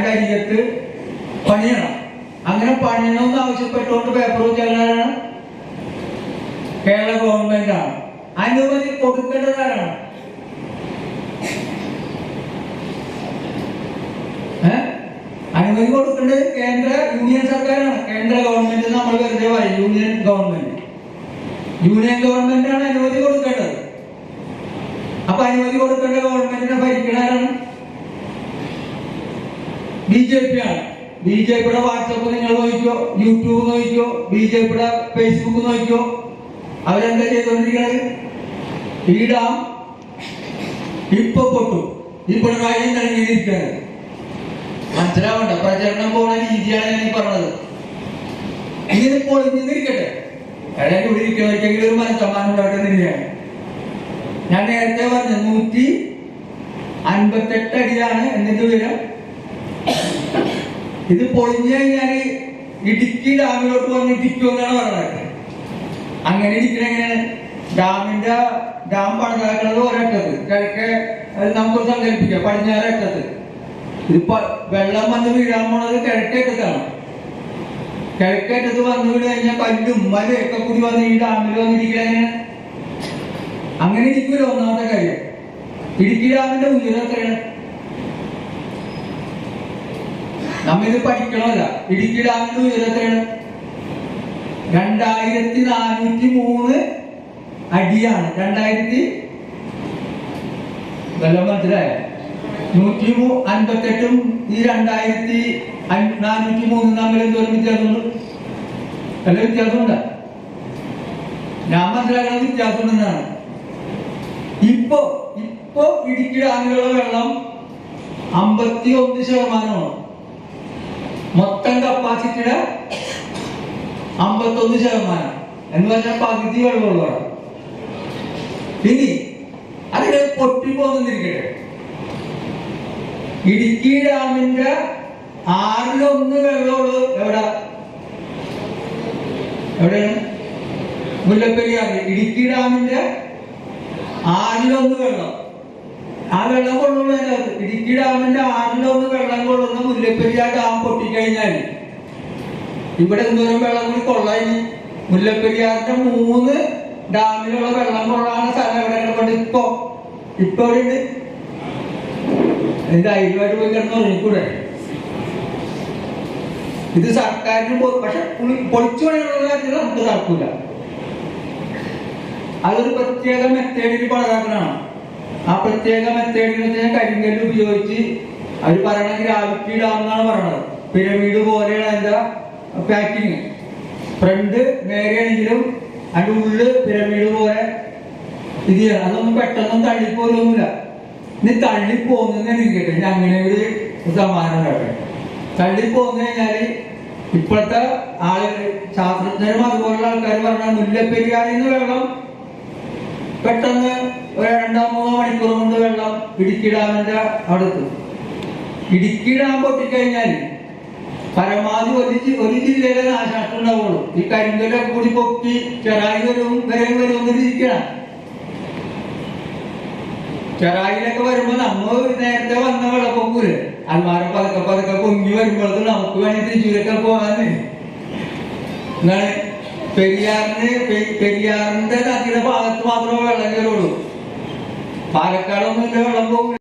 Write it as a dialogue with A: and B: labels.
A: അതിന്റെ അരികത്ത് പണിയണം. അങ്ങനെ പണിയണമെന്ന് ആവശ്യപ്പെട്ടുകൊണ്ട് പേപ്പർ വെച്ചാലാണ് കേരള ഗവൺമെന്റ് ആണ്. അനുമതി കൊടുക്കേണ്ടതാണ്. അനുമതി കൊടുക്കേണ്ടത് യൂണിയൻ സർക്കാരാണ്. കേന്ദ്ര ഗവൺമെന്റ് നമ്മൾ വെറുതെ പറയും യൂണിയൻ ഗവൺമെന്റ്. യൂണിയൻ ഗവൺമെന്റാണ് അനുമതി കൊടുക്കേണ്ടത്. അപ്പൊ അനുമതി കൊടുക്കേണ്ട ഗവൺമെന്റിനെ ഭരിക്കണാരാണ്? BJP ആണ്. BJPയുടെ വാട്സപ്പ് നിങ്ങൾ നോക്കിക്കോ, യൂട്യൂബ് നോക്കിക്കോ, BJPയുടെ ഫേസ്ബുക്ക് നോക്കിക്കോ. അവരെന്താ ചെയ്തുകൊണ്ടിരിക്കുന്നത്? ഈ ഡാം ഇപ്പൊ പൊട്ടു, ഈ പിണറായി നൽകിയിരിക്കുന്നത് മനസ്സിലാവണ്ട. പ്രചരണം പോണ രീതിയാണ് ഞാൻ പറഞ്ഞത്. ഇങ്ങനെ പൊളിഞ്ഞിരിക്കട്ടെ, അതായത് ഇവിടെ ഇരിക്കുന്നവർക്കെങ്കിലും ഒരു മനസ്സമാനം ഉണ്ടാകുന്നില്ലാണ്. ഞാൻ നേരത്തെ പറഞ്ഞു 158 അടിയാണ് എന്നിട്ട് ഉയരം. ഇത് പൊളിഞ്ഞു കഴിഞ്ഞാൽ ഇടുക്കി ഡാമിലോട്ട് വന്ന് ഇടിക്കുമെന്നാണ് പറഞ്ഞത്. അങ്ങനെ ഇടിക്കണ എങ്ങനെയാണ്? ഡാം പണിതാക്കുന്നത് ഒരറ്റത്ത്, കിഴക്കെ നമുക്ക് സങ്കല്പിക്കാം പടിഞ്ഞാററ്റത്ത്. ഇതിപ്പോ വെള്ളം വന്ന് വീഴാൻ പോണത് കിഴക്കേറ്റത്താണ്. കിഴക്കേറ്റത്ത് വന്ന് വീട് കഴിഞ്ഞാൽ കല്ലും മലയൊക്കെ കൂടി വന്ന് ഈ ഡാമിൽ വന്നിരിക്കണ എങ്ങനെയാണ്? അങ്ങനെ ഇരിക്കൂല. ഒന്നാമത്തെ കാര്യം, ഇടുക്കി ഡാമിന്റെ ഉയരം എത്രയാണ്? നമ്മിത് പഠിക്കണമല്ല. ഇടുക്കി ഡാമിന്റെ ഉയരം എത്രയാണ്? 2403 അടിയാണ്. 2000 വെള്ളം മനസ്സിലായ 158ഉം ഈ 2403 തമ്മിൽ എന്തോരം വ്യത്യാസമുണ്ട്? നല്ല വ്യത്യാസമുണ്ട്. ഞാൻ മനസ്സിലാക്കുന്ന വ്യത്യാസമുണ്ടെന്നാണ്. ഇപ്പൊ ഇടുക്കി ഡാമിലുള്ള വെള്ളം 51%. മൊത്തം കപ്പാസിറ്റിയുടെ 51% എന്ന് പറഞ്ഞാൽ പകുതി വെള്ളമുള്ളതാണ്. ഇനി അതിന് പൊട്ടിപ്പോന്നിരിക്കട്ടെ. ഇടുക്കി ഡാമിന്റെ 1/6 വെള്ളമുള്ളൂ. എവിടെയാണ്? മുല്ലപ്പെരിയാറ്. ഇടുക്കി ഡാമിന്റെ 1/6 വെള്ളം. ആ വെള്ളം കൊള്ളുള്ളൂ അതിനകത്ത്. ഇടുക്കി ഡാമിന്റെ 1/6 വെള്ളം കൊള്ളുന്ന മുല്ലപ്പെരിയാർ ഡാം പൊട്ടിക്കഴിഞ്ഞാൽ ഇവിടെ എന്തോരം വെള്ളം കൂടി കൊള്ളായി? മുല്ലപ്പെരിയാറിന്റെ 3 ഡാമിലുള്ള വെള്ളം കൊള്ളാണ് സ്ഥലം എവിടെ കിടപ്പുണ്ട്? ഇപ്പൊ എവിടെയുണ്ട്? ധൈര്യമായിട്ട് പോയി കിടന്ന് ഉറങ്ങിക്കൂടെ? ഇത് സർക്കാരിന് പക്ഷെ പൊളിച്ചു പണിയുള്ള കാര്യത്തിൽ നമുക്ക് നടക്കൂല. അതൊരു പ്രത്യേക മെത്തേഡിൽ പണിതാക്കലാണ്. ആ പ്രത്യേക മെത്തേഡിൽ കരിങ്കല്ല് ഉപയോഗിച്ച് അവർ പറയണ ഗ്രാവിറ്റി ഡാം എന്നാണ് പറയണത്. പിരമിഡ് പോലെയാണ് അതിന്റെ പാക്കിങ്. ഫ്രണ്ട് നേരെയാണെങ്കിലും അതിന്റെ ഉള്ളില് പിരമിഡ് പോലെ ഇത് ചെയ്യണം. അതൊന്നും പെട്ടെന്ന് തള്ളിപ്പോലൊന്നുമില്ല. ഇനി തള്ളിപ്പോന്നിരിക്കട്ടെ, ഇനി അങ്ങനെ ഒരു സമാധാനം ഉണ്ടാക്കട്ടെ. തള്ളിപ്പോന്നു കഴിഞ്ഞാല് ഇപ്പോഴത്തെ ആളുകൾ, ശാസ്ത്രജ്ഞരും അതുപോലുള്ള ആൾക്കാർ പറഞ്ഞ മുല്ലപ്പെരിയാറിൽ നിന്ന് വെള്ളം പെട്ടെന്ന് 2-3 മണിക്കൂർ കൊണ്ട് വെള്ളം ഇടുക്കി ഡാമിന്റെ അടുത്ത്. ഇടുക്കി ഡാം പൊട്ടിക്കഴിഞ്ഞാൽ പരമാവധി ഒരു ജില്ലയിലെ നാശനഷ്ടം ഉണ്ടാവുള്ളൂ. ഈ കരിങ്കല്ലൊക്കെ കൂടി പൊക്കി ചെറായി വരുമെന്നിരിക്കണം. ചെറായിലൊക്കെ വരുമ്പോ നമ്മൾ നേരത്തെ വന്ന വെള്ളപ്പൊക്കൂല് അൽമാര പതുക്കെ പൊങ്ങി വരുമ്പോഴത്തേക്ക് നമുക്ക് വേണ്ടി തൃശ്ശൂരൊക്കെ പോകാന് എന്താണ് പെരിയാറിന്റെ നദിയുടെ ഭാഗത്ത് മാത്രമേ വെള്ളം കയറുള്ളൂ. പാലക്കാടൊന്നും ഇല്ല, വെള്ളം പോകും.